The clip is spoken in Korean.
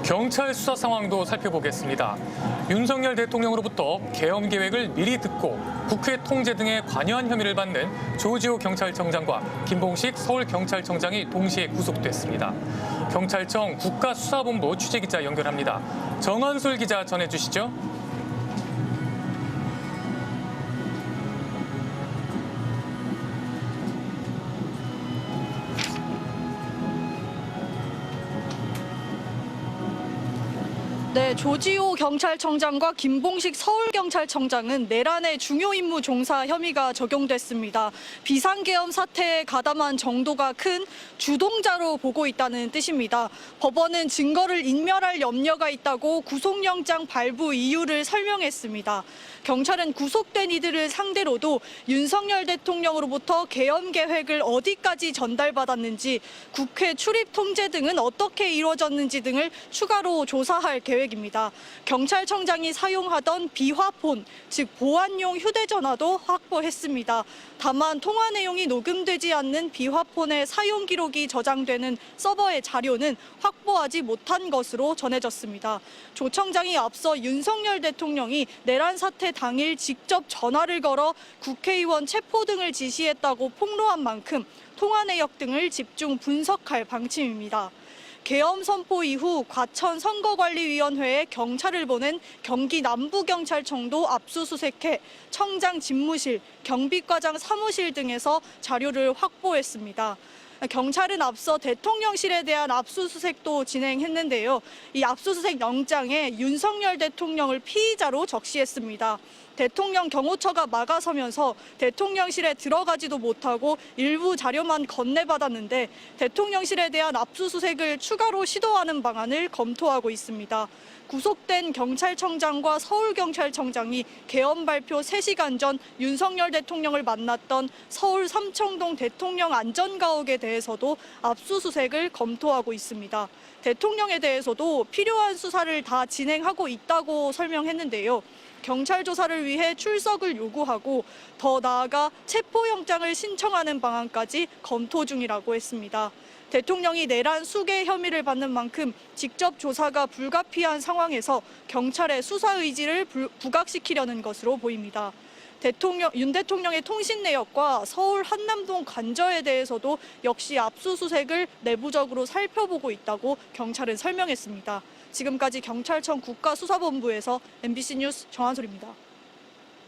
경찰 수사 상황도 살펴보겠습니다. 윤석열 대통령으로부터 계엄 계획을 미리 듣고 국회 통제 등에 관여한 혐의를 받는 조지호 경찰청장과 김봉식 서울경찰청장이 동시에 구속됐습니다. 경찰청 국가수사본부 취재기자 연결합니다. 정원술 기자 전해주시죠. 네, 조지호 경찰청장과 김봉식 서울경찰청장은 내란의 중요 임무 종사 혐의가 적용됐습니다. 비상계엄 사태에 가담한 정도가 큰 주동자로 보고 있다는 뜻입니다. 법원은 증거를 인멸할 염려가 있다고 구속영장 발부 이유를 설명했습니다. 경찰은 구속된 이들을 상대로도 윤석열 대통령으로부터 계엄 계획을 어디까지 전달받았는지, 국회 출입 통제 등은 어떻게 이루어졌는지 등을 추가로 조사할 계획입니다. 경찰청장이 사용하던 비화폰, 즉 보안용 휴대전화도 확보했습니다. 다만 통화 내용이 녹음되지 않는 비화폰의 사용 기록이 저장되는 서버의 자료는 확보하지 못한 것으로 전해졌습니다. 조 청장이 앞서 윤석열 대통령이 내란 사태 당일 직접 전화를 걸어 국회의원 체포 등을 지시했다고 폭로한 만큼 통화 내역 등을 집중 분석할 방침입니다. 계엄 선포 이후 과천 선거관리위원회에 경찰을 보낸 경기 남부경찰청도 압수수색해 청장 집무실, 경비과장 사무실 등에서 자료를 확보했습니다. 경찰은 앞서 대통령실에 대한 압수수색도 진행했는데요. 이 압수수색 영장에 윤석열 대통령을 피의자로 적시했습니다. 대통령 경호처가 막아서면서 대통령실에 들어가지도 못하고 일부 자료만 건네받았는데 대통령실에 대한 압수수색을 추가로 시도하는 방안을 검토하고 있습니다. 구속된 경찰청장과 서울경찰청장이 계엄 발표 3시간 전 윤석열 대통령을 만났던 서울 삼청동 대통령 안전가옥에 대해서도 압수수색을 검토하고 있습니다. 대통령에 대해서도 필요한 수사를 다 진행하고 있다고 설명했는데요. 경찰 조사를 위해 출석을 요구하고 더 나아가 체포영장을 신청하는 방안까지 검토 중이라고 했습니다. 대통령이 내란 수괴 혐의를 받는 만큼 직접 조사가 불가피한 상황에서 경찰의 수사 의지를 부각시키려는 것으로 보입니다. 윤 대통령의 통신 내역과 서울 한남동 관저에 대해서도 역시 압수수색을 내부적으로 살펴보고 있다고 경찰은 설명했습니다. 지금까지 경찰청 국가수사본부에서 MBC 뉴스 정한솔입니다.